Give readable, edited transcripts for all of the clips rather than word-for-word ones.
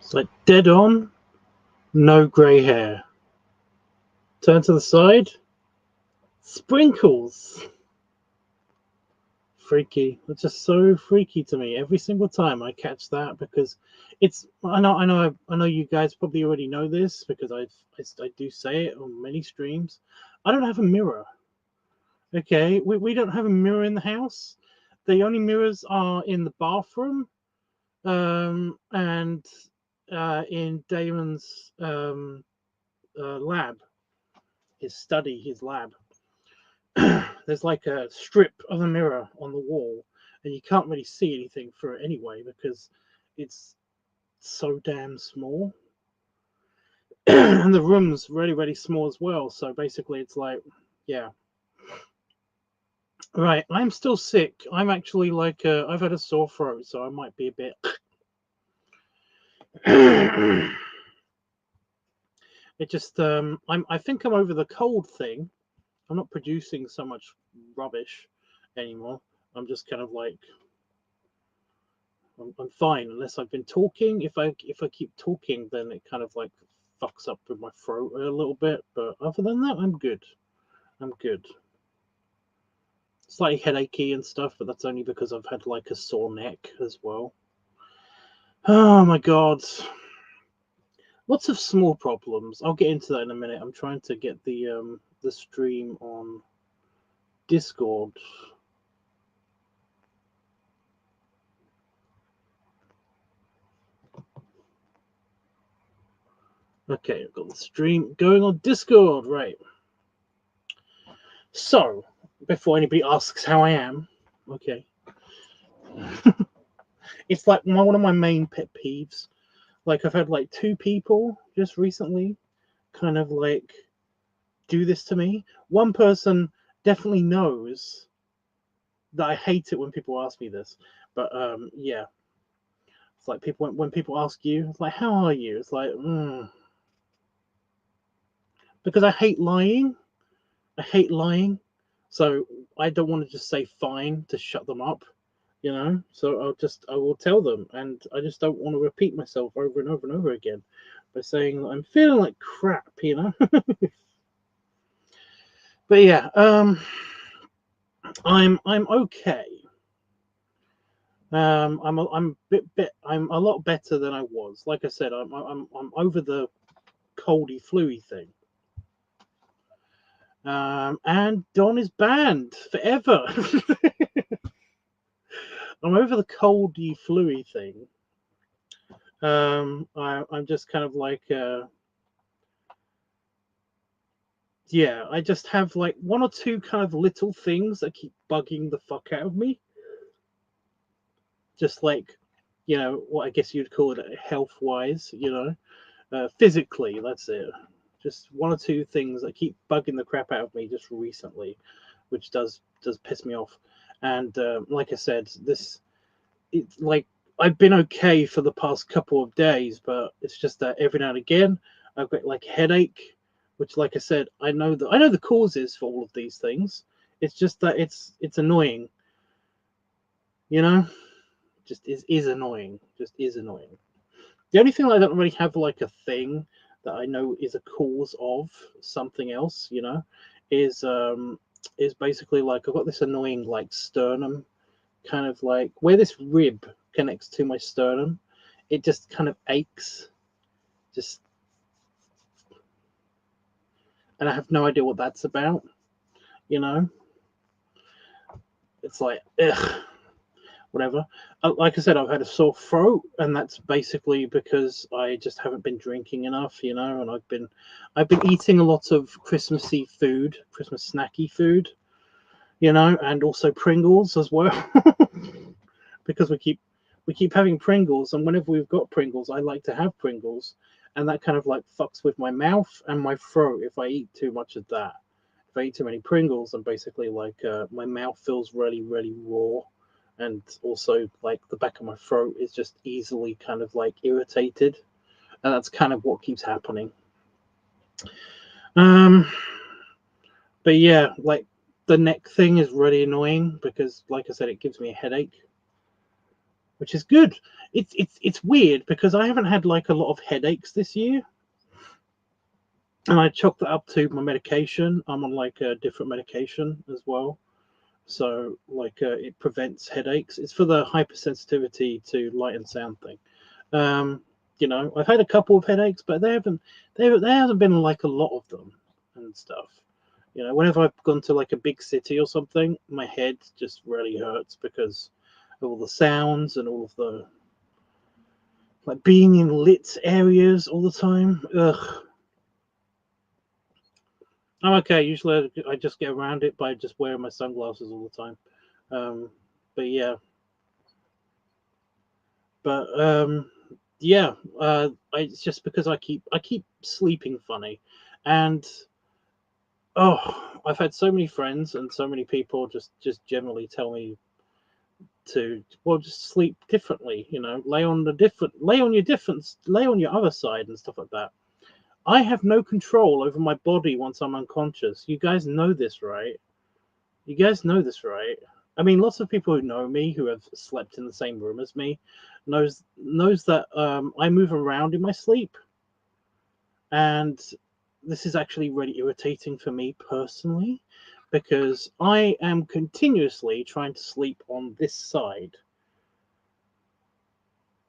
It's like dead on, no grey hair. Turn to the side, sprinkles. Freaky. It's just so freaky to me every single time I catch that, because it's. I know you guys probably already know this because I do say it on many streams. I don't have a mirror. Okay, we don't have a mirror in the house. The only mirrors are in the bathroom, and in Damon's lab, his study, his lab. There's like a strip of a mirror on the wall, and you can't really see anything through it anyway because it's so damn small. And the room's really, really small as well. So basically, it's like, yeah. Right, I'm still sick. I'm actually like, I've had a sore throat, so I might be a bit. It just, I think I'm over the cold thing. I'm not producing so much rubbish anymore. I'm just kind of like, I'm fine unless I've been talking. If I keep talking, then it kind of like fucks up with my throat a little bit. But other than that, I'm good. I'm good. Slightly headachy and stuff, but that's only because I've had like a sore neck as well. Oh my god. Lots of small problems. I'll get into that in a minute. I'm trying to get the stream on Discord. Okay, I've got the stream going on Discord, right. So, before anybody asks how I am, okay. It's like one of my main pet peeves. Like, I've had like 2 people just recently kind of like do this to me. One person definitely knows that I hate it when people ask me this, but yeah. It's like people when people ask you, it's like, how are you? It's like, because I hate lying. I hate lying. So I don't want to just say fine to shut them up, you know. So I will tell them, and I just don't want to repeat myself over and over and over again by saying that I'm feeling like crap, you know. But yeah, I'm okay. I'm a lot better than I was. Like I said, I'm over the coldy fluey thing. And Don is banned forever. I'm over the coldy fluey thing. I'm just kind of like, yeah, I just have like 1 or 2 kind of little things that keep bugging the fuck out of me. Just like, you know, what I guess you'd call it health-wise, you know, physically, that's it. Just 1 or 2 things that keep bugging the crap out of me just recently, which does piss me off. And like I said, it's like I've been okay for the past couple of days, but it's just that every now and again I've got like headache, which, like I said, I know the causes for all of these things. It's just that it's annoying, you know. Just is annoying. Just is annoying. The only thing I don't really have like a thing that I know is a cause of something else, you know, is basically like I've got this annoying like sternum, kind of like where this rib connects to my sternum, it just kind of aches, just, and I have no idea what that's about, you know. It's like, ugh, whatever. Like I said, I've had a sore throat, and that's basically because I just haven't been drinking enough, you know. And I've been eating a lot of Christmassy food, Christmas snacky food, you know, and also Pringles as well, because we keep having Pringles, and whenever we've got Pringles, I like to have Pringles, and that kind of like fucks with my mouth and my throat if I eat too much of that. If I eat too many Pringles, and basically like my mouth feels really, really raw, and also like the back of my throat is just easily kind of like irritated, and that's kind of what keeps happening. But yeah, like the neck thing is really annoying because, like I said, it gives me a headache. which is good. It's weird because I haven't had like a lot of headaches this year, and I chalk that up to my medication. I'm on like a different medication as well, so like it prevents headaches. It's for the hypersensitivity to light and sound thing. Um, I've had a couple of headaches, but there hasn't been like a lot of them and stuff. Whenever I've gone to like a big city or something, my head just really hurts because of all the sounds and all of the like being in lit areas all the time. Ugh. I'm okay. Usually I just get around it by just wearing my sunglasses all the time. But yeah. But yeah. It's just because I keep sleeping funny, and I've had so many friends and so many people just generally tell me to just sleep differently. Lay on your other side and stuff like that. I have no control over my body once I'm unconscious. You guys know this, right? I mean, lots of people who know me, who have slept in the same room as me, knows that I move around in my sleep, and this is actually really irritating for me personally, because I am continuously trying to sleep on this side,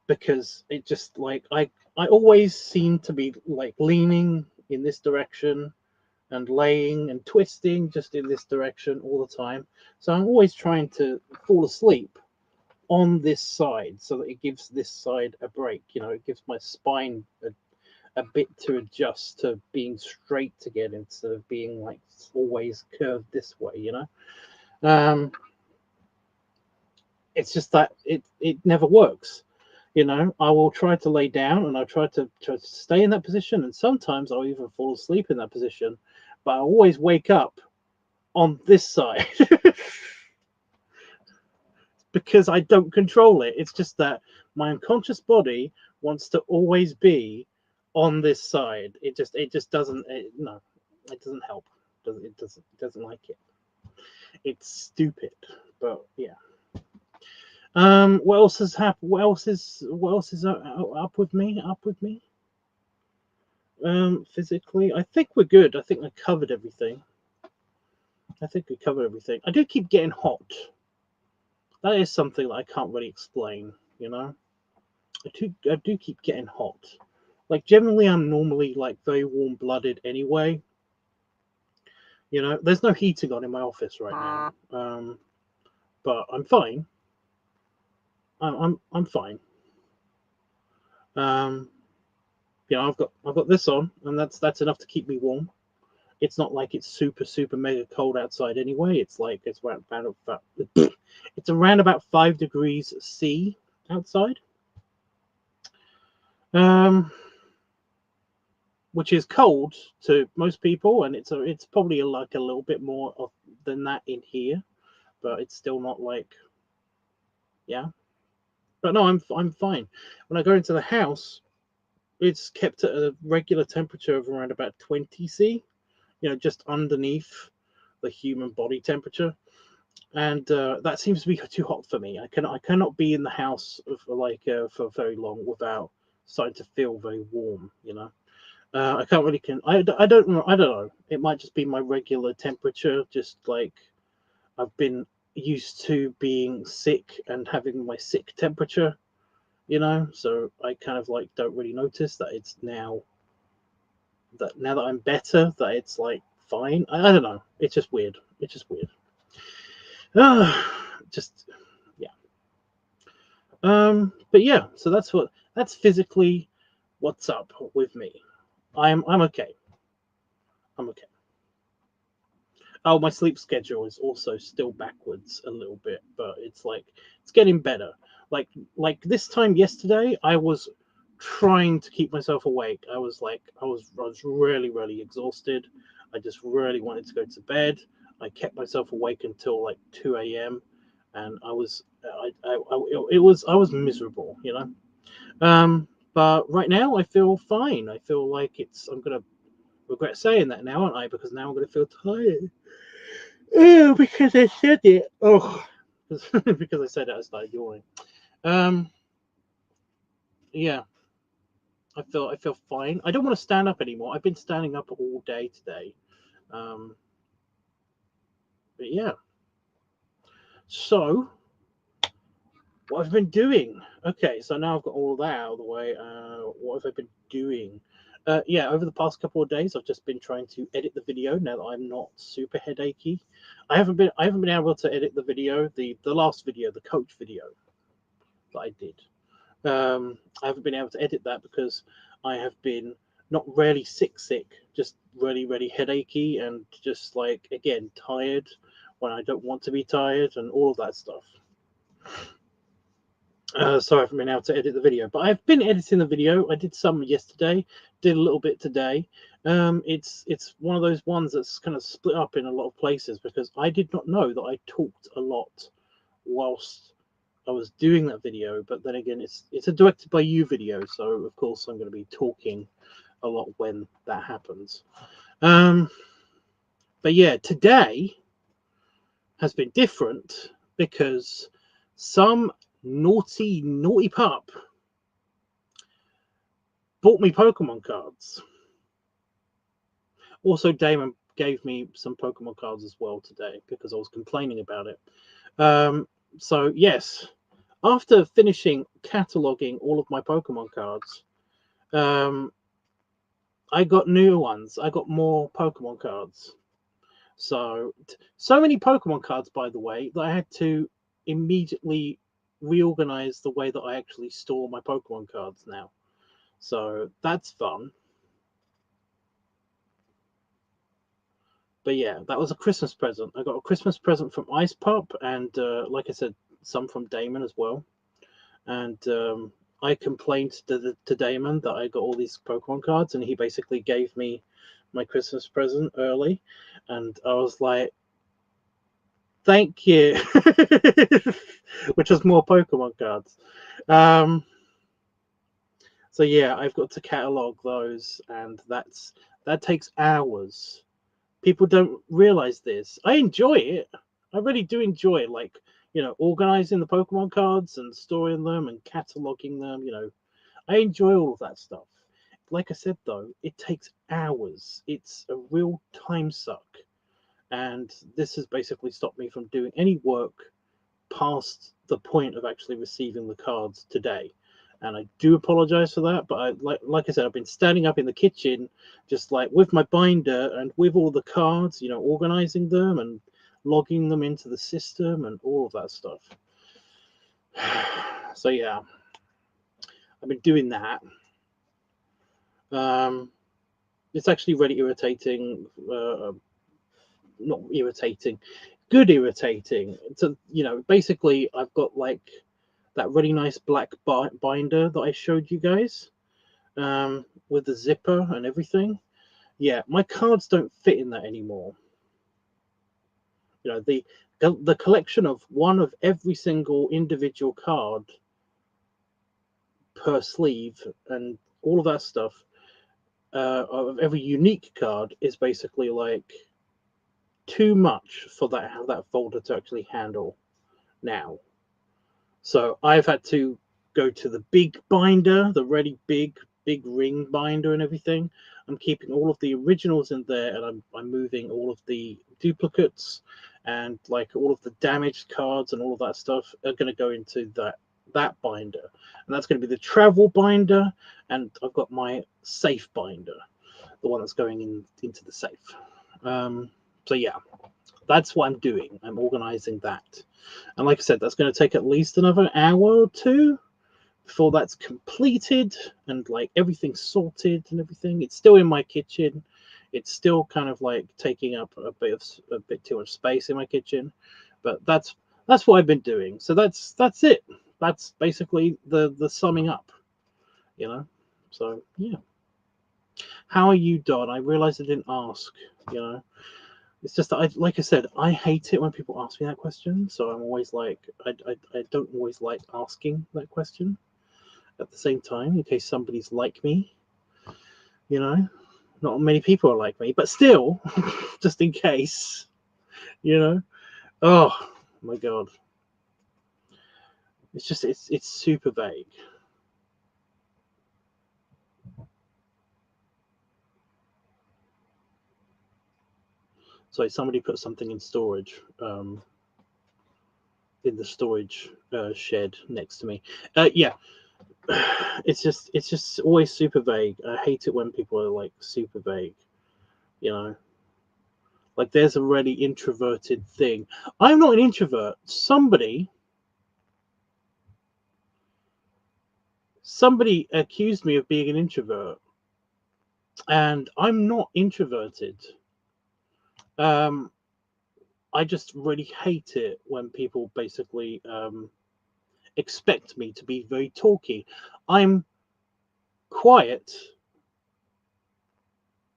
because it just like I always seem to be like leaning in this direction and laying and twisting just in this direction all the time. So I'm always trying to fall asleep on this side so that it gives this side a break. It gives my spine a bit to adjust to being straight again instead of being like always curved this way. It's just that it never works. I will try to lay down and I try to stay in that position, and sometimes I'll even fall asleep in that position, but I always wake up on this side because I don't control it. It's just that my unconscious body wants to always be on this side. It just doesn't. No, it doesn't help. It doesn't like it. It's stupid, but yeah. What else has happened? What else is up with me? Physically, I think we're good. I think I covered everything. I do keep getting hot. That is something that I can't really explain. I do keep getting hot. Like generally, I'm normally like very warm-blooded anyway. There's no heating on in my office right now. But I'm fine. I'm fine. I've got this on, and that's enough to keep me warm. It's not like it's super mega cold outside anyway. It's like it's around about 5 degrees C outside, which is cold to most people, and it's probably like a little bit more than that in here, but it's still not like, yeah. But no, I'm fine. When I go into the house, it's kept at a regular temperature of around about 20 C, just underneath the human body temperature, and that seems to be too hot for me. I cannot be in the house for very long without starting to feel very warm. I can't really I don't know. It might just be my regular temperature, just like I've been used to being sick and having my sick temperature, so I kind of like don't really notice that it's now that I'm better, that it's like fine. I don't know. It's just weird. Just yeah. But yeah, so that's physically what's up with me. I'm okay. Oh, my sleep schedule is also still backwards a little bit, but it's getting better. Like this time yesterday, I was trying to keep myself awake. I was really exhausted. I just really wanted to go to bed. I kept myself awake until like 2 a.m. and I was miserable, But right now I feel fine. I feel like I'm gonna regret saying that now, aren't I? Because now I'm gonna feel tired. Oh, because I said it. Oh, because I said it, I started yawning. Yeah, I feel fine. I don't want to stand up anymore. I've been standing up all day today. But yeah. So what I've been doing. Okay, so now I've got all that out of the way. What have I been doing? Yeah, over the past couple of days, I've just been trying to edit the video. Now that I'm not super headachy, I haven't been able to edit the video. The last video, the coach video that I did. I haven't been able to edit that because I have been not really sick, just really headachy and just like again tired when I don't want to be tired and all of that stuff. So I haven't been able to edit the video, but I've been editing the video. I did some yesterday, did a little bit today. It's one of those ones that's kind of split up in a lot of places because I did not know that I talked a lot whilst I was doing that video. But then again, it's a directed by you video, so of course I'm going to be talking a lot when that happens. But yeah, today has been different because some naughty pup bought me Pokemon cards. Also, Damon gave me some Pokemon cards as well today because I was complaining about it. So yes, after finishing cataloging all of my Pokemon cards, I got new ones. I got more Pokemon cards. So many Pokemon cards, by the way, that I had to immediately reorganize the way that I actually store my Pokemon cards now. So that's fun. But yeah, that was a Christmas present. I got a Christmas present from Ice Pup, and like I said, some from Damon as well. And I complained to Damon that I got all these Pokemon cards, and he basically gave me my Christmas present early, and I was like, thank you. Which was more Pokemon cards. So yeah, I've got to catalog those, and that takes hours. People don't realize this. I enjoy it. I really do enjoy it, like, organizing the Pokemon cards and storing them and cataloging them. I enjoy all of that stuff. Like I said, though, it takes hours. It's a real time suck. And this has basically stopped me from doing any work past the point of actually receiving the cards today. And I do apologize for that, but like I said, I've been standing up in the kitchen, just like with my binder and with all the cards, organizing them and logging them into the system and all of that stuff. So yeah, I've been doing that. It's actually really irritating. Not irritating, good irritating. So basically, I've got like that really nice black binder that I showed you guys, with the zipper and everything. Yeah, my cards don't fit in that anymore. The collection of one of every single individual card per sleeve and all of that stuff, of every unique card is basically like too much for that folder to actually handle now. So I've had to go to the big binder, the really big ring binder and everything. I'm keeping all of the originals in there, and I'm moving all of the duplicates and like all of the damaged cards and all of that stuff are going to go into that binder, and that's going to be the travel binder. And I've got my safe binder, the one that's going into the safe. So yeah, that's what I'm doing. I'm organizing that. And like I said, that's going to take at least another hour or two before that's completed and like everything's sorted and everything. It's still in my kitchen. It's still kind of like taking up a bit too much space in my kitchen. But that's what I've been doing. So that's it. That's basically the summing up, So yeah. How are you, Don? I realized I didn't ask, It's just that, like I said, I hate it when people ask me that question. So I'm always like, I don't always like asking that question at the same time, in case somebody's like me. Not many people are like me, but still, just in case, Oh my God. it's super vague. So somebody put something in storage, in the storage shed next to me. Yeah, it's just always super vague. I hate it when people are like super vague. You know, like there's a really introverted thing. I'm not an introvert. Somebody accused me of being an introvert, and I'm not introverted. I just really hate it when people basically expect me to be very talky. I'm quiet,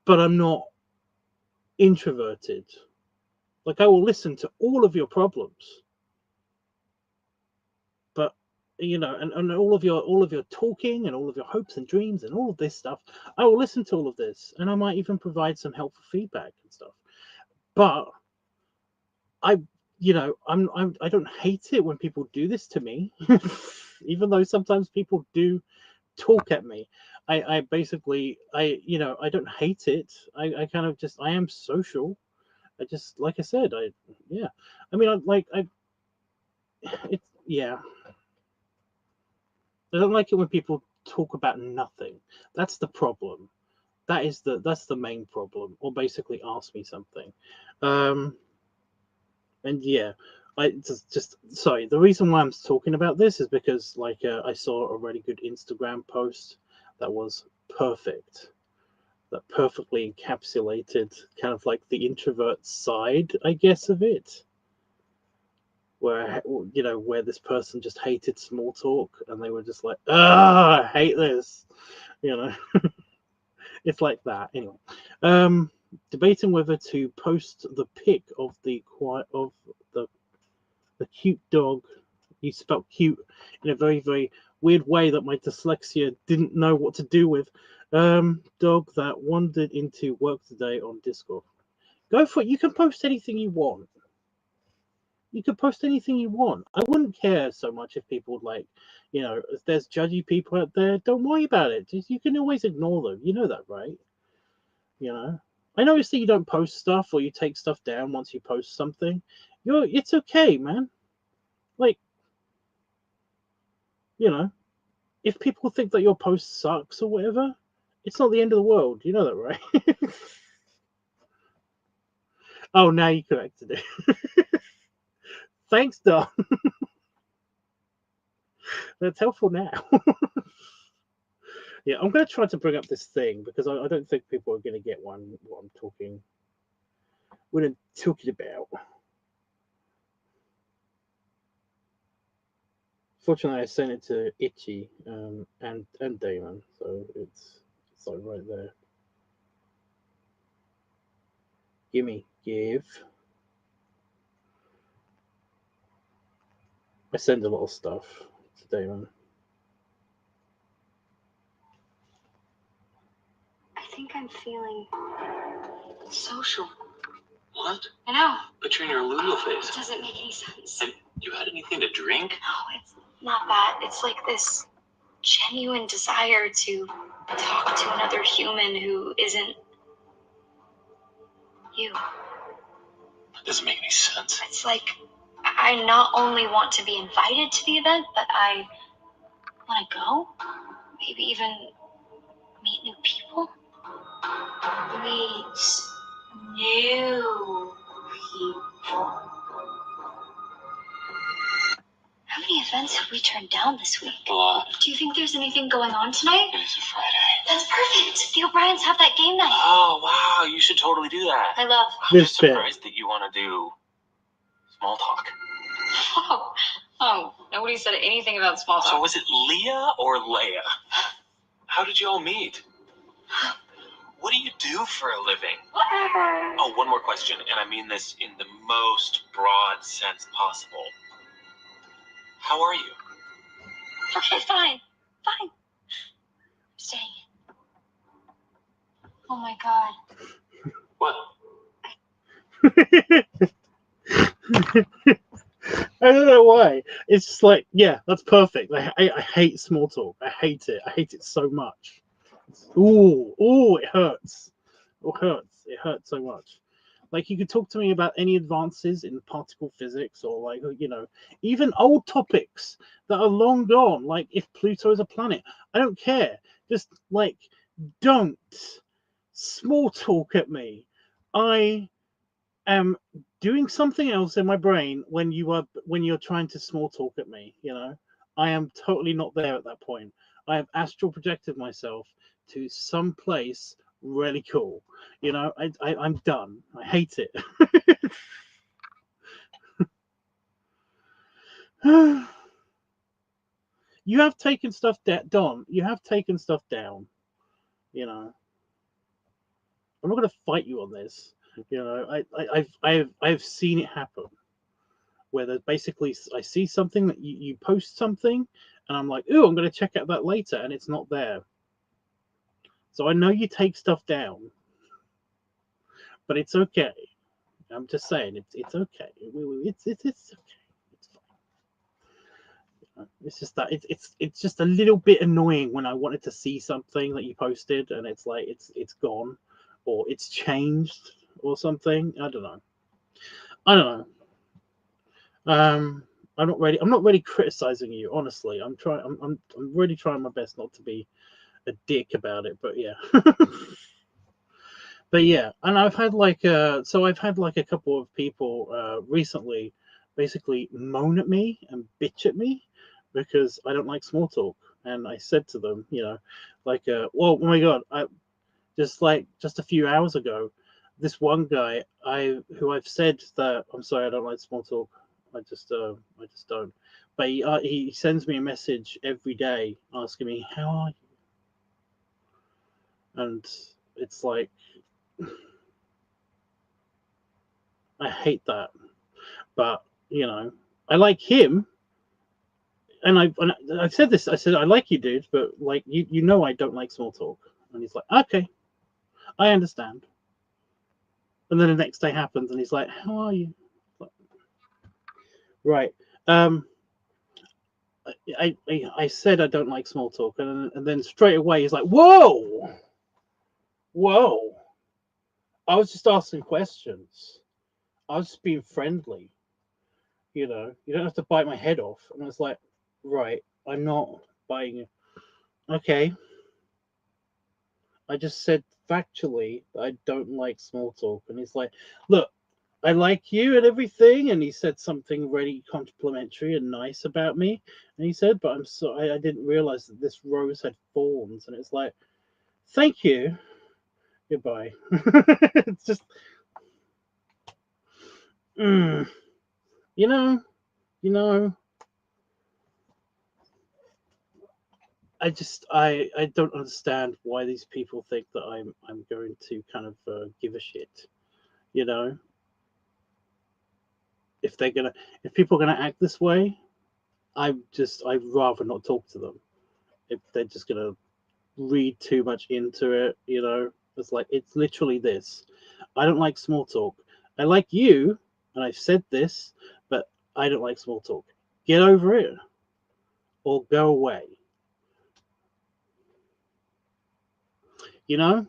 but I'm not introverted. Like I will listen to all of your problems, but you know, and all of your talking and all of your hopes and dreams and all of this stuff, I will listen to all of this, and I might even provide some helpful feedback and stuff. But I don't hate it when people do this to me, even though sometimes people do talk at me. I basically I don't hate it. I kind of just I am social. I just like I said I mean it's yeah. I don't like it when people talk about nothing. That's the problem. That's the main problem. Or basically ask me something. And yeah, I just sorry. The reason why I'm talking about this is because like I saw a really good Instagram post that was perfect, that perfectly encapsulated kind of like the introvert side, I guess, of it. Where where this person just hated small talk, and they were just like, "Ah, I hate this," you know. It's like that anyway. Debating whether to post the pic of the cute dog. You spelled cute in a very, very weird way that my dyslexia didn't know what to do with. Dog that wandered into work today on Discord. Go for it. You can post anything you want. You can post anything you want. I wouldn't care so much if people like, if there's judgy people out there, don't worry about it. You can always ignore them. You know that, right? I notice that you don't post stuff or you take stuff down once you post something. It's okay, man. Like, if people think that your post sucks or whatever, it's not the end of the world. You know that, right? Oh, now you corrected it. Thanks, Don. That's helpful now. Yeah, I'm going to try to bring up this thing because I don't think people are going to get what I'm talking about. Fortunately, I sent it to Itchy and Damon, so it's like right there. Give. I send a lot of stuff to Damon. I think I'm feeling social. What? I know. But you're in your Lulu phase. It doesn't make any sense. Have you had anything to drink? No, it's not that. It's like this genuine desire to talk to another human who isn't you. That doesn't make any sense. It's like I not only want to be invited to the event, but I want to go. Maybe even meet new people. Meet new people. How many events have we turned down this week? A lot. Do you think there's anything going on tonight? It is a Friday. That's perfect. The O'Briens have that game night. Oh, wow. You should totally do that. I love. I'm just surprised that you want to do small talk. Oh, nobody said anything about small talk. So was it Leah or Leia? How did you all meet? What do you do for a living? Whatever. Oh, one more question, and I mean this in the most broad sense possible. How are you? Okay, fine. I'm staying. Oh my god. What? I don't know why. It's just like, yeah, that's perfect. I hate small talk. I hate it. I hate it so much. Ooh, it hurts. It hurts. It hurts so much. Like, you could talk to me about any advances in particle physics, or like, even old topics that are long gone, like if Pluto is a planet. I don't care. Just like, don't small talk at me. I am doing something else in my brain when you're trying to small talk at me. I am totally not there at that point. I have astral projected myself to some place really cool. I'm done. I hate it. You have taken stuff down, Don. You have taken stuff down. I'm not going to fight you on this. I've seen it happen, where there's basically, I see something that you post something, and I'm like, ooh, I'm going to check out that later, and it's not there. So I know you take stuff down, but it's okay. I'm just saying, it's okay. It's okay. It's fine. It's just that it's just a little bit annoying when I wanted to see something that you posted, and it's like it's gone, or it's changed, or something. I don't know. I'm not really criticizing you, honestly. I'm really trying my best not to be a dick about it, but yeah. But yeah, and I've had like a couple of people recently basically moan at me and bitch at me because I don't like small talk. And I said to them, like, well, oh my God, just a few hours ago, this one guy who I've said that I'm sorry, I don't like small talk. I just don't. But he sends me a message every day asking me, how are you? And it's like, I hate that. But I like him, and I said this. I said, I like you, dude, but like I don't like small talk. And he's like, okay, I understand. And then the next day happens, and he's like, how are you? Like, right. I said I don't like small talk, and then straight away he's like, whoa. I was just asking questions. I was just being friendly. You don't have to bite my head off. And I was like, right, I'm not biting you. Okay. I just said factually that I don't like small talk. And he's like, look, I like you and everything. And he said something really complimentary and nice about me. And he said, but I'm sorry, I didn't realize that this rose had thorns. And it's like, thank you. Goodbye. It's just, mm, you know, you know, I don't understand why these people think that I'm going to kind of give a shit. You know, if people are gonna act this way, I'd rather not talk to them. If they're just gonna read too much into it, it's literally this. I don't like small talk. I like you, and I've said this, but I don't like small talk. Get over it, or go away. You know?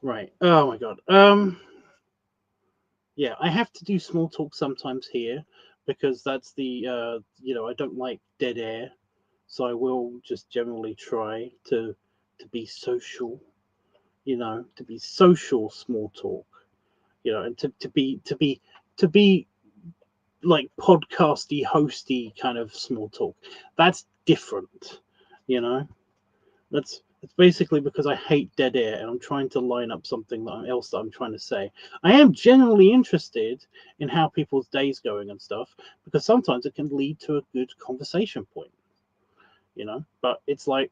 Right. Oh my God. Yeah, I have to do small talk sometimes here because that's the I don't like dead air, so I will just generally try to be social, to be social small talk, and to be like podcasty hosty kind of small talk. That's different, you know. It's basically because I hate dead air and I'm trying to line up something else that I'm trying to say. I am genuinely interested in how people's days going and stuff because sometimes it can lead to a good conversation point, But it's like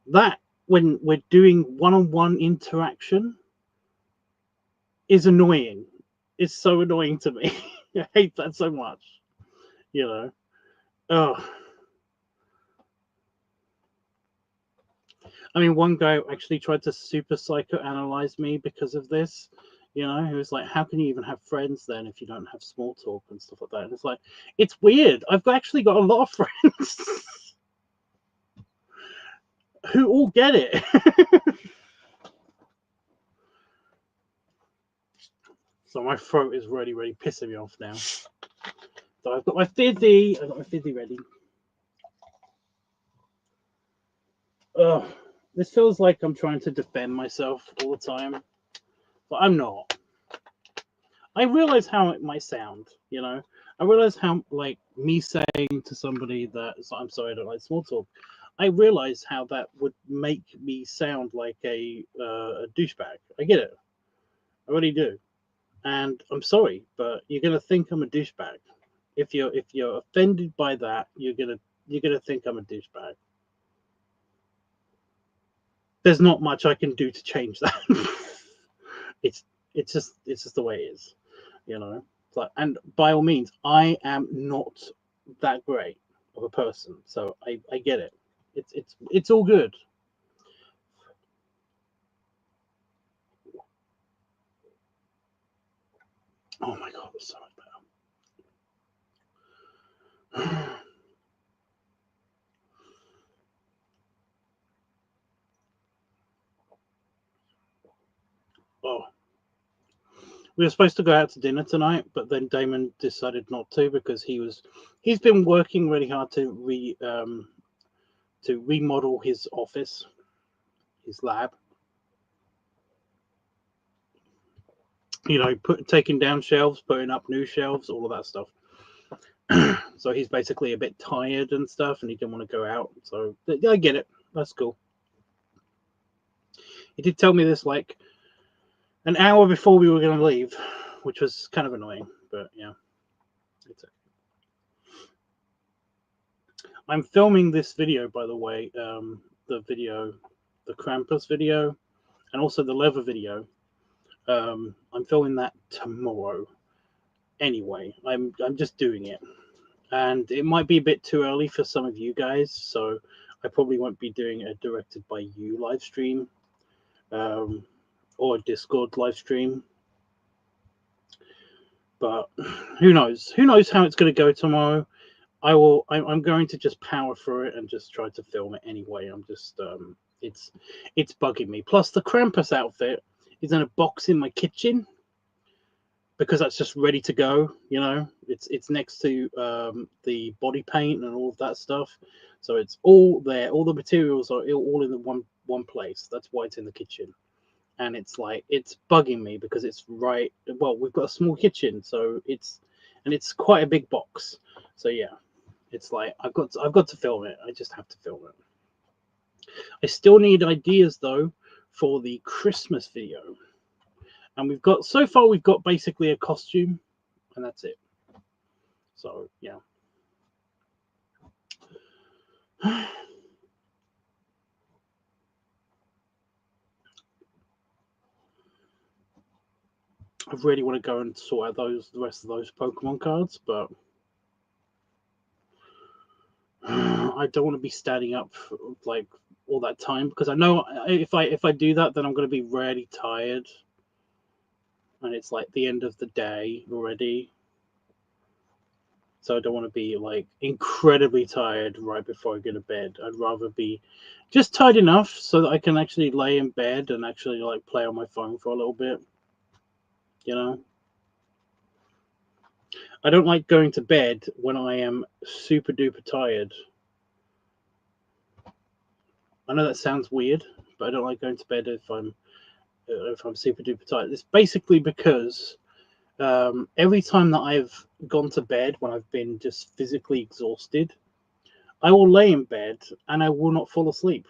that when we're doing one-on-one interaction is annoying. It's so annoying to me. I hate that so much, you know. Oh, I mean, one guy actually tried to super psychoanalyze me because of this. You know, he was like, how can you even have friends then if you don't have small talk and stuff like that? And it's like, it's weird. I've actually got a lot of friends who all get it. So my throat is really, really pissing me off now. So I've got my fizzy. I've got my fizzy ready. Ugh. This feels like I'm trying to defend myself all the time, but I'm not. I realize how it might sound, you know. I realize how, like, me saying to somebody that I'm sorry, I don't like small talk. I realize how that would make me sound like a douchebag. I get it. I really do. And I'm sorry, but you're gonna think I'm a douchebag. If you're offended by that, you're gonna think I'm a douchebag. There's not much I can do to change that. it's just the way it is, you know. Like, and by all means, I am not that great of a person, so I get it. It's all good. Oh my god, it's so much better. Oh, we were supposed to go out to dinner tonight, but then Damon decided not to because he's been working really hard to remodel his office, his lab. You know, taking down shelves, putting up new shelves, all of that stuff. So he's basically a bit tired and stuff, and he didn't want to go out. So I get it. That's cool. He did tell me this like an hour before we were going to leave, which was kind of annoying, but yeah. It's okay. I'm filming this video, by the way, the Krampus video, and also the leather video. I'm filming that tomorrow. Anyway, I'm just doing it, and it might be a bit too early for some of you guys, so I probably won't be doing a directed by you live stream, or a Discord live stream. But who knows? Who knows how it's going to go tomorrow? I'm going to just power through it and just try to film it anyway. I'm just it's bugging me. Plus the Krampus outfit is in a box in my kitchen because that's just ready to go. You know, it's next to the body paint and all of that stuff, so it's all there. All the materials are all in one place. That's why it's in the kitchen, and it's like it's bugging me because it's right. Well, we've got a small kitchen, so it's quite a big box. So yeah. It's like I've got to film it. I just have to film it. I still need ideas though for the Christmas video, and we've got basically a costume, and that's it. So yeah. I really want to go and sort out the rest of those Pokemon cards, but I don't want to be standing up for, like all that time because I know if I do that, then I'm going to be really tired, and it's like the end of the day already. So I don't want to be like incredibly tired right before I go to bed. I'd rather be just tired enough so that I can actually lay in bed and actually like play on my phone for a little bit. You know, I don't like going to bed when I am super duper tired. I know that sounds weird, but I don't like going to bed if I'm super duper tired. It's basically because every time that I've gone to bed when I've been just physically exhausted, I will lay in bed and I will not fall asleep.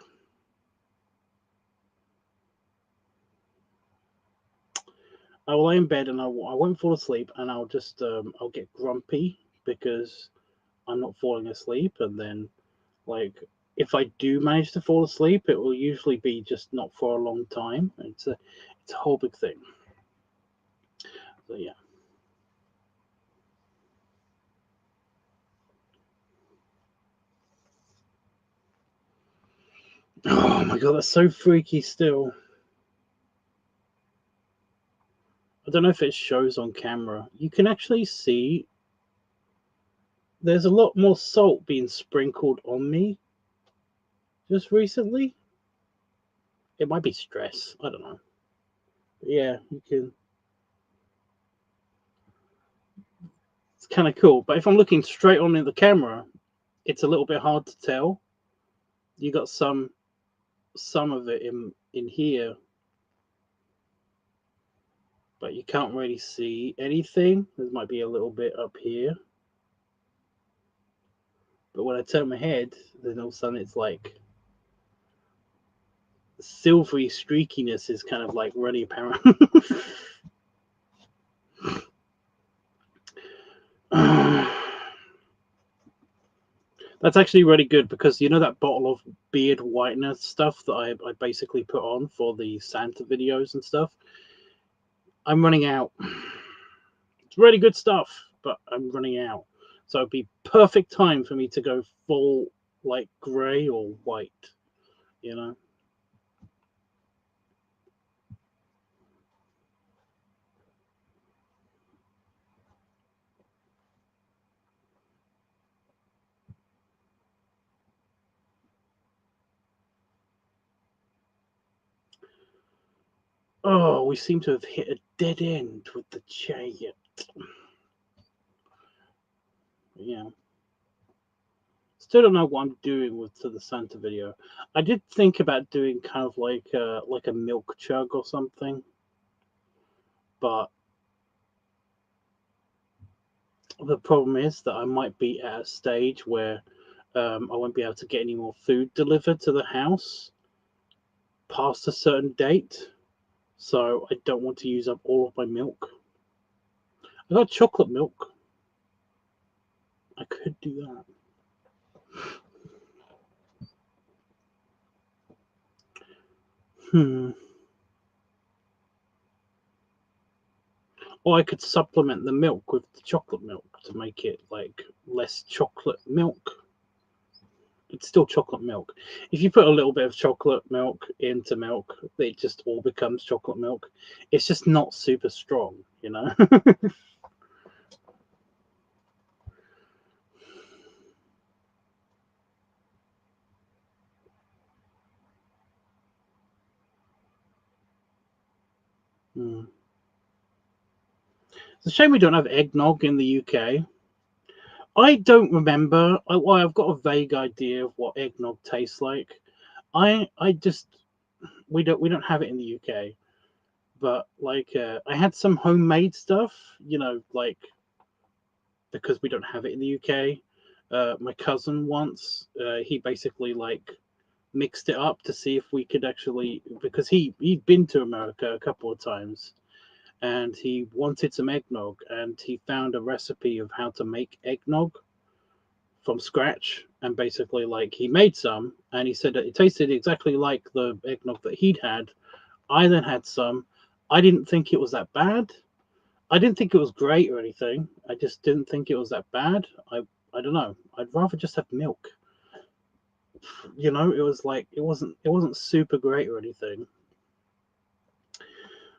I will lay in bed and I won't fall asleep, and I'll just I'll get grumpy because I'm not falling asleep, and then like if I do manage to fall asleep, it will usually be just not for a long time. It's a whole big thing. So yeah. Oh my god, that's so freaky still. I don't know if it shows on camera. You can actually see there's a lot more salt being sprinkled on me just recently. It might be stress. I don't know. But yeah, you can. It's kind of cool. But if I'm looking straight on in the camera, it's a little bit hard to tell. You got some of it in here, but you can't really see anything. There might be a little bit up here. But when I turn my head, then all of a sudden it's like silvery streakiness is kind of like running apparent. That's actually really good because you know that bottle of beard whitener stuff that I basically put on for the Santa videos and stuff? I'm running out. It's really good stuff, but I'm running out. So it'd be perfect time for me to go full like grey or white, you know? Oh, we seem to have hit a dead end with the chariot. Yeah. Still don't know what I'm doing with to the Santa video. I did think about doing kind of like a milk chug or something, but the problem is that I might be at a stage where I won't be able to get any more food delivered to the house past a certain date. So I don't want to use up all of my milk. I got chocolate milk. I could do that. Or I could supplement the milk with the chocolate milk to make it like less chocolate milk. It's still chocolate milk. If you put a little bit of chocolate milk into milk, it just all becomes chocolate milk. It's just not super strong, you know? It's a shame we don't have eggnog in the UK. I don't remember. I've got a vague idea of what eggnog tastes like. I just we don't have it in the UK. But like I had some homemade stuff, you know, like because we don't have it in the UK. My cousin once he basically like mixed it up to see if we could actually because he'd been to America a couple of times and he wanted some eggnog and he found a recipe of how to make eggnog from scratch and basically like he made some and he said that it tasted exactly like the eggnog that he'd had. I then had some. I didn't think it was that bad. I didn't think it was great or anything. I just didn't think it was that bad. I don't know. I'd rather just have milk. You know, it was like it wasn't super great or anything.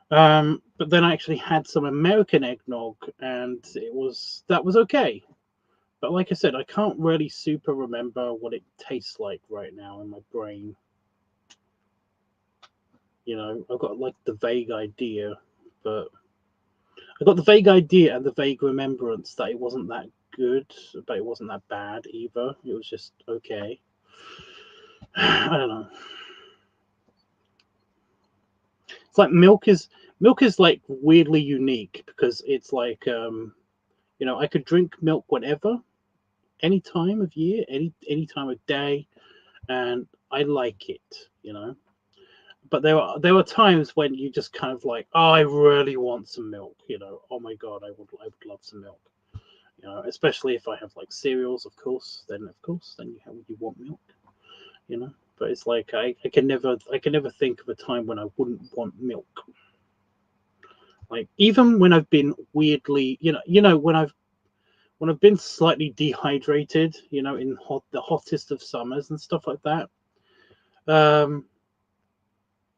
But then I actually had some American eggnog, and that was okay. But like I said, I can't really super remember what it tastes like right now in my brain. You know, I've got like the vague idea, but I got the vague idea and the vague remembrance that it wasn't that good, but it wasn't that bad either. It was just okay. I don't know. It's like milk is like weirdly unique because it's like you know, I could drink milk whenever, any time of year, any time of day, and I like it, you know. But there were times when you just kind of like, oh, I really want some milk, you know. Oh my god, I would love some milk, you know. Especially if I have like cereals, of course. Then you want milk, you know. But it's like I can never think of a time when I wouldn't want milk. Like even when I've been weirdly, you know when I've been slightly dehydrated, you know, in the hottest of summers and stuff like that.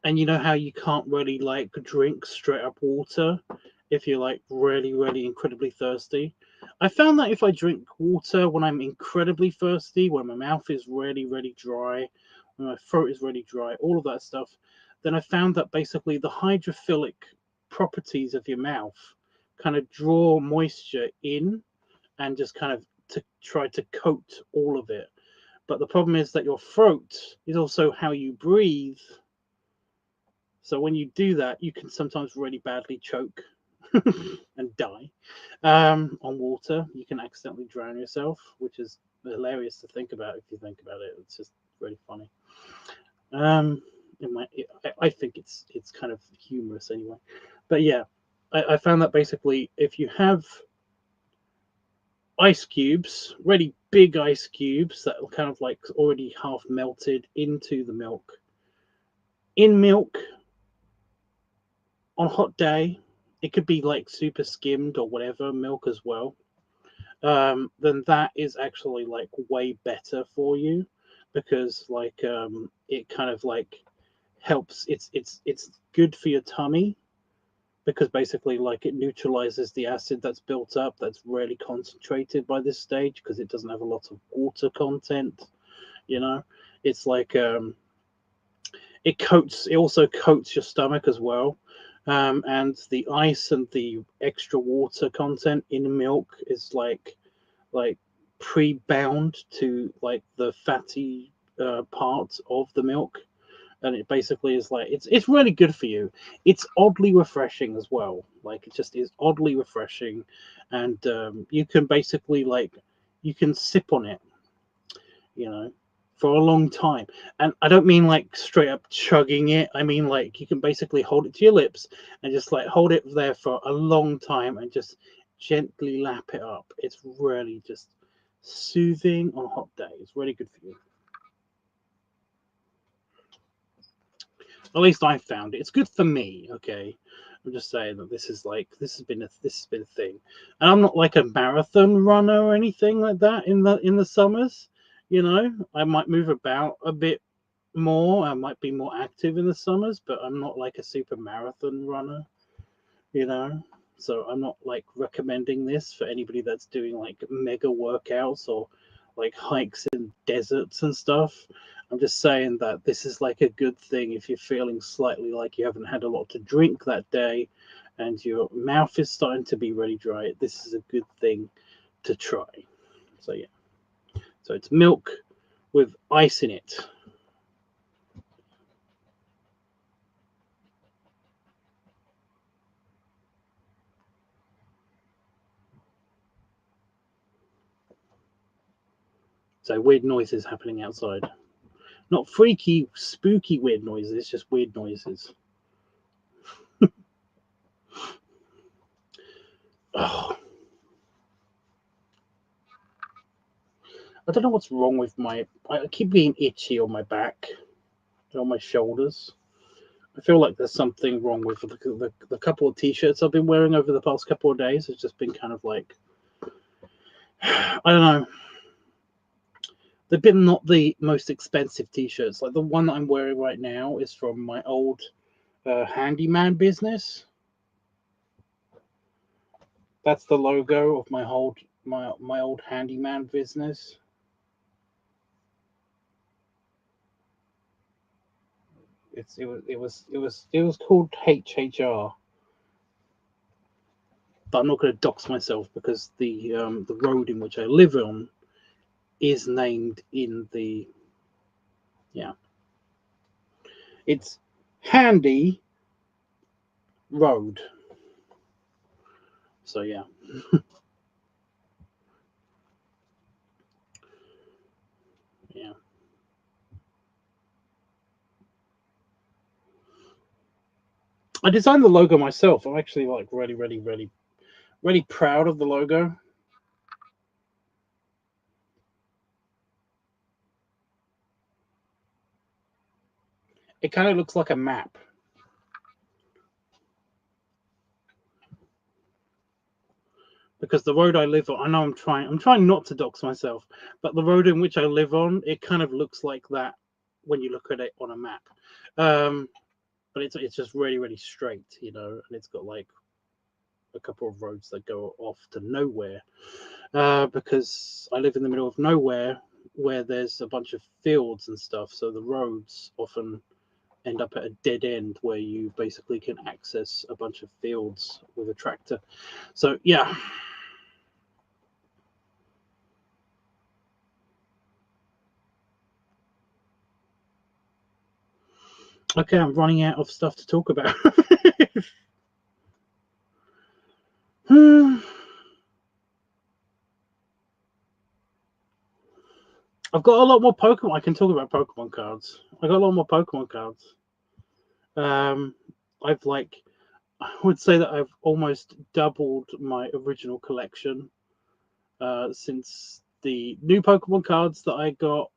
And you know how you can't really like drink straight up water, if you're like really, really incredibly thirsty. I found that if I drink water when I'm incredibly thirsty, when my mouth is really, really dry, when my throat is really dry, all of that stuff, then I found that basically the hydrophilic properties of your mouth kind of draw moisture in and just kind of to try to coat all of it. But the problem is that your throat is also how you breathe. So when you do that, you can sometimes really badly choke and die on water. You can accidentally drown yourself, which is hilarious to think about if you think about it. It's just really funny. I think it's kind of humorous anyway. But yeah, I found that basically if you have ice cubes, really big ice cubes that are kind of like already half melted into the milk, in milk on a hot day, it could be like super skimmed or whatever milk as well. Then that is actually like way better for you because like it kind of like helps. It's good for your tummy because basically like it neutralizes the acid that's built up that's really concentrated by this stage because it doesn't have a lot of water content. You know, it's like it also coats your stomach as well. And the ice and the extra water content in milk is like pre-bound to like the fatty part of the milk, and it basically is like it's really good for you. It's oddly refreshing as well. Like it just is oddly refreshing, and you can basically like you can sip on it, you know, for a long time. And I don't mean like straight up chugging it. I mean like you can basically hold it to your lips and just like hold it there for a long time and just gently lap it up. It's really just soothing on a hot day. It's really good for you. At least I found it. It's good for me. Okay, I'm just saying that this has been a thing, and I'm not like a marathon runner or anything like that in the summers. You know, I might move about a bit more. I might be more active in the summers, but I'm not like a super marathon runner. You know, so I'm not like recommending this for anybody that's doing like mega workouts or like hikes in deserts and stuff. I'm just saying that this is like a good thing if you're feeling slightly like you haven't had a lot to drink that day and your mouth is starting to be really dry. This is a good thing to try. So yeah. So it's milk with ice in it. So weird noises happening outside. Not freaky, spooky weird noises, just weird noises. Oh. I don't know what's wrong with I keep being itchy on my back and on my shoulders. I feel like there's something wrong with the couple of t-shirts I've been wearing over the past couple of days. It's just been kind of like, I don't know. They've been not the most expensive t-shirts. Like the one that I'm wearing right now is from my old handyman business. That's the logo of my old handyman business. It was called HHR, but I'm not going to dox myself because the road in which I live on is named in the it's Handy Road. So yeah. Yeah. I designed the logo myself. I'm actually like really proud of the logo. It kind of looks like a map. Because the road I live on, I know I'm trying not to dox myself, but the road in which I live on, it kind of looks like that when you look at it on a map. But it's just really straight, you know, and it's got like a couple of roads that go off to nowhere, because I live in the middle of nowhere where there's a bunch of fields and stuff. So the roads often end up at a dead end where you basically can access a bunch of fields with a tractor. So yeah. Okay, I'm running out of stuff to talk about. I've got a lot more Pokemon. I can talk about Pokemon cards. I got a lot more Pokemon cards. I've I would say that I've almost doubled my original collection since the new Pokemon cards that I got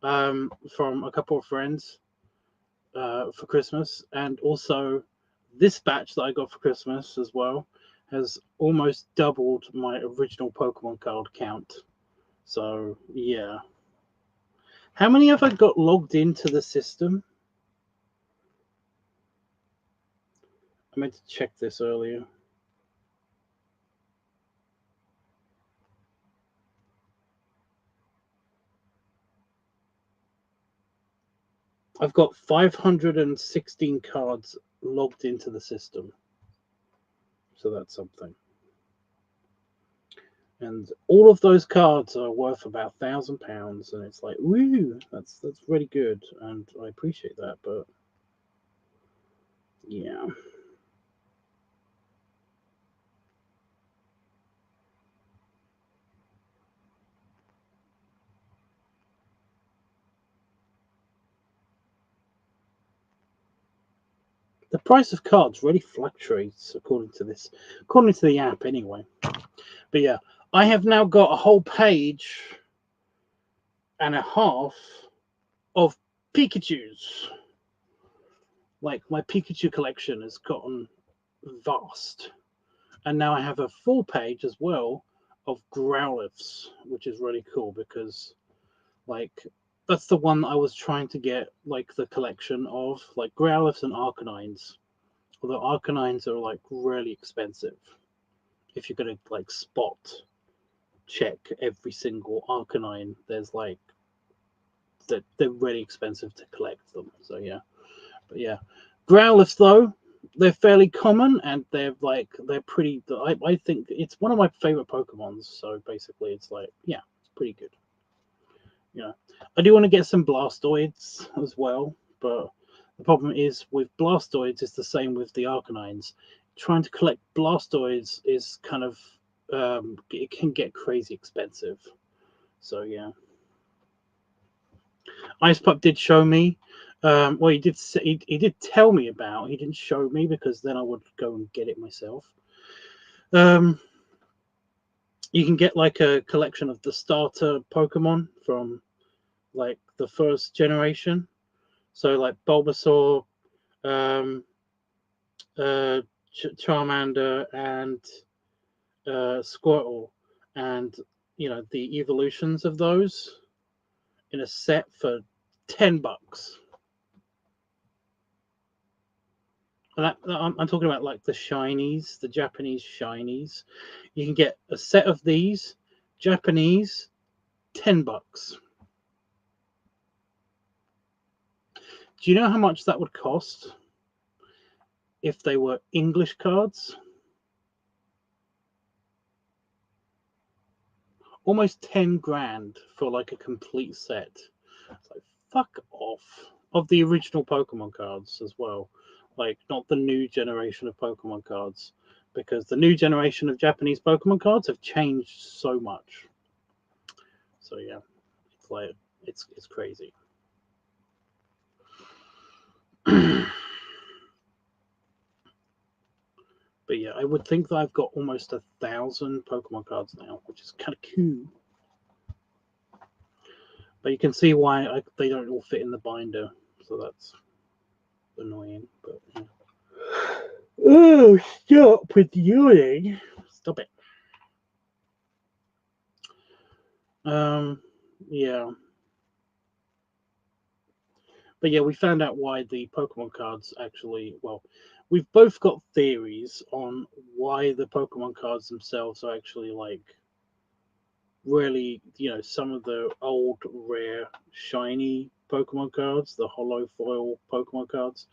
from a couple of friends for Christmas, and also this batch that I got for Christmas as well has almost doubled my original Pokemon card count. So yeah. How many have I got logged into the system? I meant to check this earlier. I've got 516 cards logged into the system. So that's something. And all of those cards are worth about £1,000, and it's like, woo, that's really good, and I appreciate that, but yeah. The price of cards really fluctuates according to the app anyway. But yeah, I have now got a whole page and a half of Pikachus. Like, my Pikachu collection has gotten vast. And now I have a full page as well of Growlithes, which is really cool because, like, that's the one I was trying to get, like, the collection of, like, Growlithes and Arcanines. Although Arcanines are, like, really expensive. If you're going to, like, spot check every single Arcanine, there's, like, they're really expensive to collect them. So, yeah. But, yeah. Growlithes, though, they're fairly common, and they're pretty. I think it's one of my favorite Pokemons. So basically, it's like, yeah, it's pretty good. You know, I do want to get some Blastoids as well, but the problem is with Blastoids, it's the same with the Arcanines. Trying to collect Blastoids is kind of it can get crazy expensive. So yeah, Ice Pup did show me. Well, he did tell me about. He didn't show me because then I would go and get it myself. You can get like a collection of the starter Pokemon from like the first generation. So like Bulbasaur, Charmander, and Squirtle, and the evolutions of those in a set for $10. And I'm talking about like the shinies, the Japanese shinies. You can get a set of these Japanese, $10. Do you know how much that would cost if they were English cards? Almost 10 grand for like a complete set. It's like, fuck off. Of the original Pokemon cards as well. Like, not the new generation of Pokemon cards. Because the new generation of Japanese Pokemon cards have changed so much. So yeah, it's like, it's crazy. But yeah, I would think that I've got almost 1,000 Pokemon cards now, which is kind of cool. But you can see why they don't all fit in the binder, so that's annoying. But yeah. Oh, stop with yawning! Stop it. Yeah. But yeah, we found out why the Pokemon cards actually, well, we've both got theories on why the Pokemon cards themselves are actually like really, some of the old rare shiny Pokemon cards, the hollow foil Pokemon cards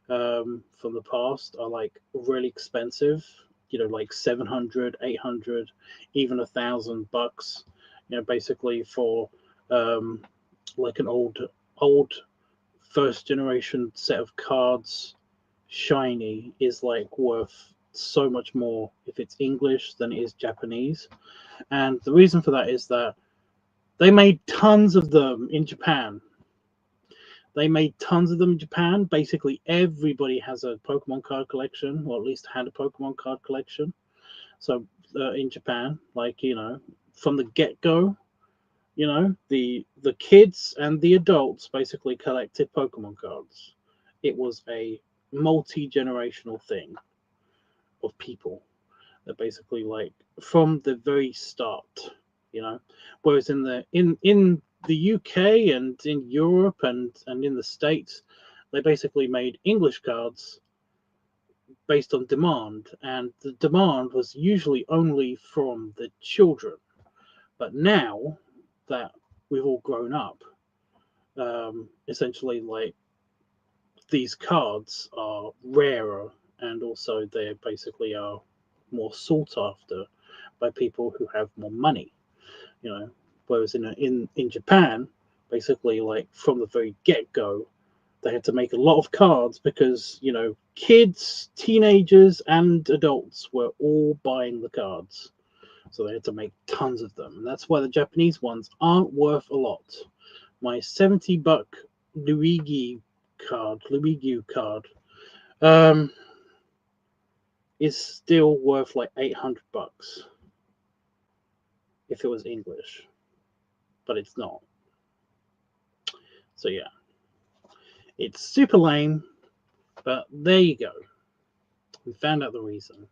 from the past are like really expensive, like 700, 800, even $1,000, basically for like an old first generation set of cards shiny is like worth so much more if it's English than it is Japanese. And the reason for that is that they made tons of them in Japan. They made tons of them in Japan. Basically, everybody has a Pokemon card collection, or at least had a Pokemon card collection. So in Japan, like from the get go, the kids and the adults basically collected Pokemon cards. It was a multi-generational thing of people that basically like from the very start, whereas in the UK and in Europe and in the States, they basically made English cards based on demand, and the demand was usually only from the children. But now that we've all grown up, essentially, like these cards are rarer, and also they basically are more sought after by people who have more money. Whereas in Japan, basically, like from the very get go, they had to make a lot of cards because kids, teenagers, and adults were all buying the cards, so they had to make tons of them, and that's why the Japanese ones aren't worth a lot. My $70 Luigi card, is still worth like $800 if it was English, but it's not. So yeah, it's super lame, but there you go. We found out the reason.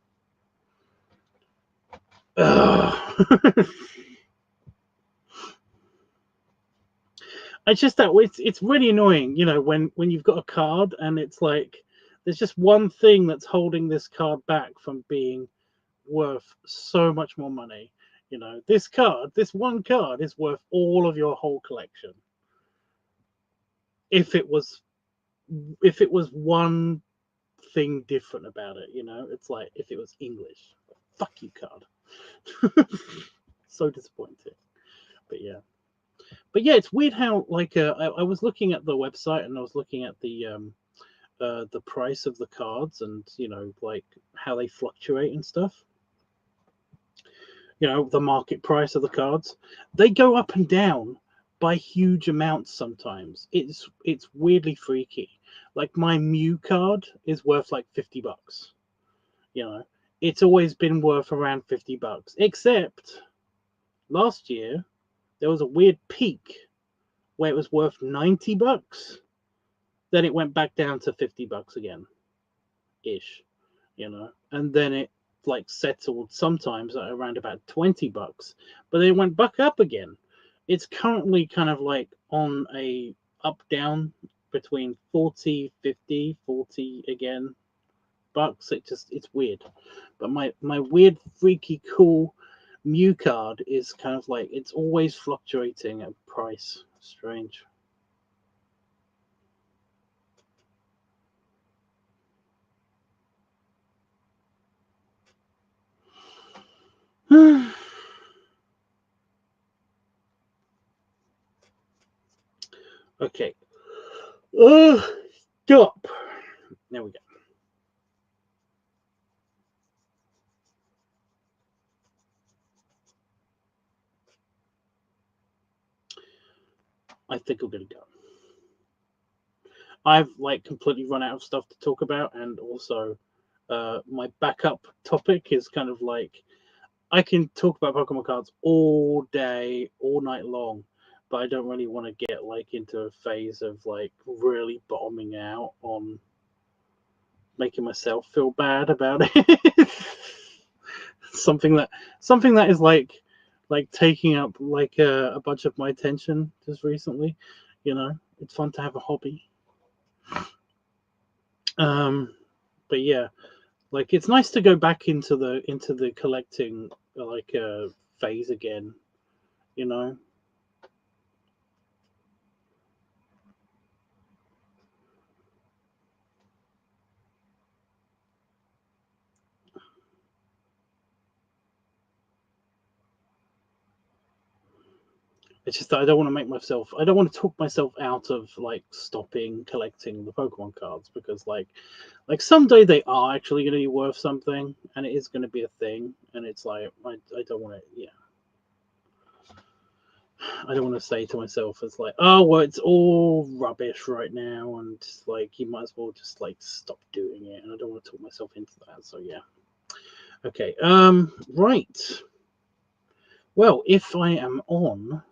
It's just that it's really annoying, when you've got a card and it's like there's just one thing that's holding this card back from being worth so much more money. This one card is worth all of your whole collection. If it was one thing different about it, it's like if it was English. Fuck you, card. So disappointing. But yeah, it's weird how like I was looking at the website and I was looking at the price of the cards and like how they fluctuate and stuff. The market price of the cards, they go up and down by huge amounts sometimes. It's weirdly freaky. Like my Mew card is worth like $50. It's always been worth around $50, except last year there was a weird peak where it was worth $90. Then it went back down to $50 again, ish, and then it like settled sometimes at around about $20, but then it went back up again. It's currently kind of like on a up down between 40, 50, 40 again bucks. It's weird. But my weird, freaky, cool Mew card is kind of like it's always fluctuating at price. Strange. Okay. Stop. There we go. I think I'm gonna go. I've like completely run out of stuff to talk about, and also my backup topic is kind of like I can talk about Pokemon cards all day, all night long, but I don't really want to get like into a phase of like really bottoming out on making myself feel bad about it. something that is like taking up like a bunch of my attention just recently. It's fun to have a hobby. But yeah, like it's nice to go back into the collecting like phase again, you know. It's just that I don't want to make myself. I don't want to talk myself out of like stopping collecting the Pokemon cards because like someday they are actually going to be worth something, and it is going to be a thing. And it's like I don't want to. Yeah, I don't want to say to myself, it's like, oh well, it's all rubbish right now, and like you might as well just like stop doing it. And I don't want to talk myself into that. So yeah. Okay. Right. Well, if I am on,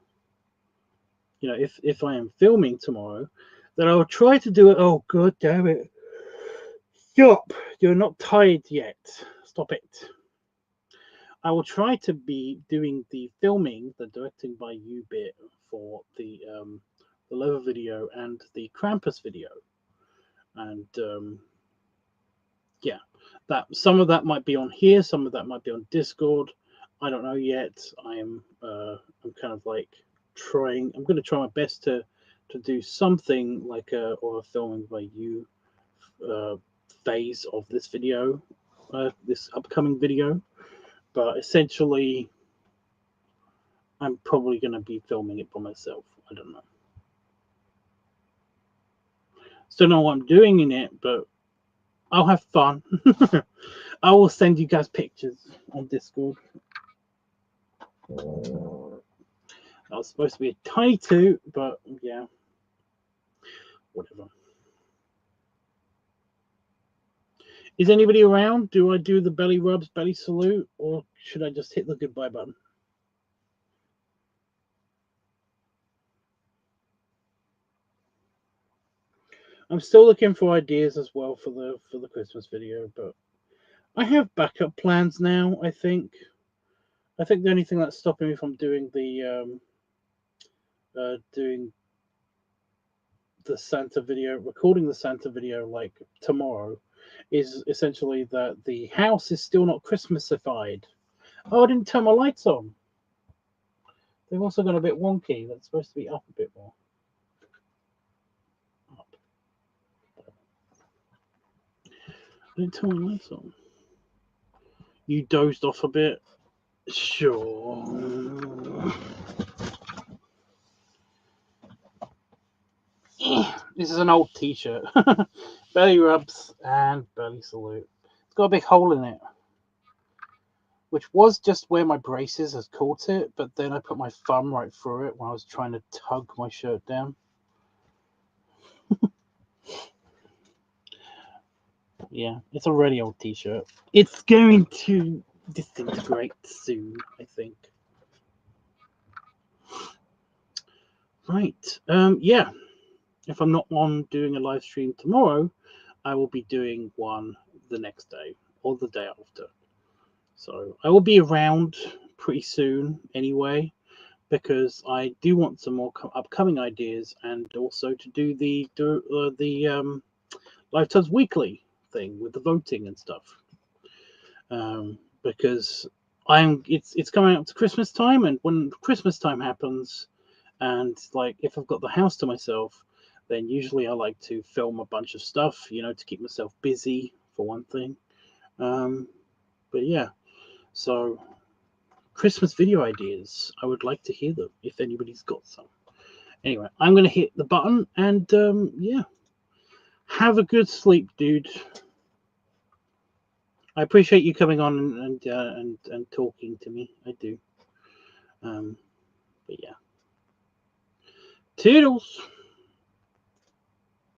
you know, if I am filming tomorrow, then I will try to do it. Oh, god damn it! Stop! You're not tired yet. Stop it. I will try to be doing the filming, the directing by you bit for the Lover video and the Krampus video, and yeah, that some of that might be on here, some of that might be on Discord. I don't know yet. I'm kind of like trying. I'm going to try my best to do something like a or a filming by you phase of this video, this upcoming video. But essentially, I'm probably going to be filming it by myself. I don't know. Still know what I'm doing in it, but I'll have fun. I will send you guys pictures on Discord. That was supposed to be a tiny toot, but yeah, whatever. Is anybody around? Do I do the belly rubs, belly salute, or should I just hit the goodbye button? I'm still looking for ideas as well for the Christmas video, but I have backup plans now. I think the only thing that's stopping me from doing the Santa video, recording the Santa video like tomorrow, is essentially that the house is still not Christmasified. Oh, I didn't turn my lights on. They've also gone a bit wonky. That's supposed to be up a bit more. Up. I didn't turn my lights on. You dozed off a bit. Sure. This is an old t-shirt. Belly rubs and belly salute. It's got a big hole in it, which was just where my braces has caught it, but then I put my thumb right through it when I was trying to tug my shirt down. Yeah, it's a really old t-shirt. It's going to disintegrate soon, I think. Right. Yeah. If I'm not on doing a live stream tomorrow, I will be doing one the next day or the day after. So I will be around pretty soon anyway, because I do want some more upcoming ideas and also to do the LiveTUBBs weekly thing with the voting and stuff. Because it's coming up to Christmas time, and when Christmas time happens, and like if I've got the house to myself, then usually I like to film a bunch of stuff, you know, to keep myself busy for one thing. But yeah, so Christmas video ideas, I would like to hear them if anybody's got some. Anyway, I'm going to hit the button and yeah, have a good sleep, dude. I appreciate you coming on and talking to me. I do. But yeah, toodles.